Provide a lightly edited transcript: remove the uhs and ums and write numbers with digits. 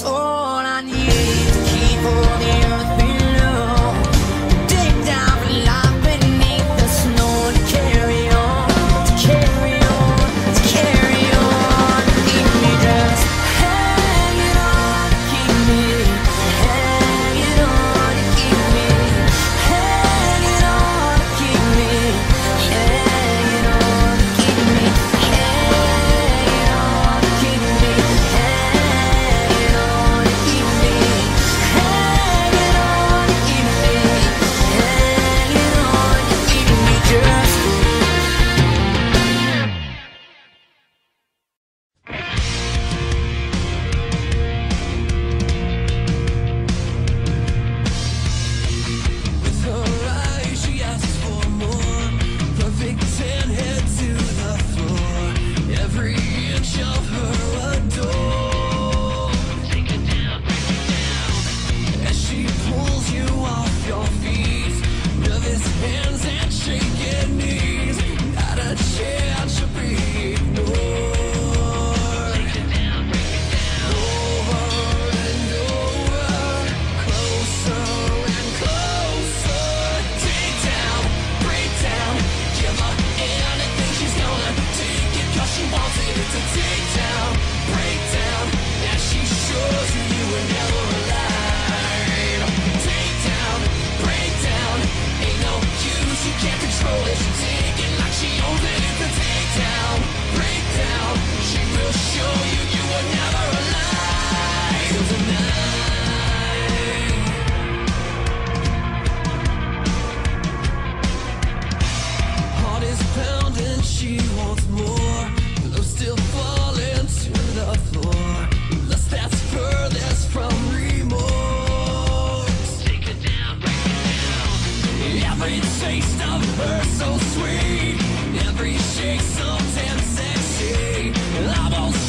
all I need to keep all the earth below. Dig down for life beneath the snow to carry on, to carry on, to carry on. Keep me just hanging on, keep me hanging on, keep me hanging on, keep me hanging on, keep me hanging on, keep me hanging on, keep me hanging on, keep me hanging on, keep me just. With her eyes, she asks for more. Perfect 10, head to the floor. Every inch of her adore. Take it down, break it down. As she pulls you off your feet. Nervous hands and shaking knees. Not a chance to be ignored. Take it down, break it down. Over and over. Closer and closer. Take down, break down. Give her anything, she's gonna take it 'cause she wants it to take down, break down. And she shows you you were never alive. Take down, break down. Ain't no use, you can't control it. She take it like she owns it. It's a take down, break down. She will show you you were never alive. So tonight, heart is pounding, she wants more. Love still falling to the floor. Lust that's furthest from remorse. Take it down, break it down. Every taste of her so sweet. Every shake so damn sexy. Almost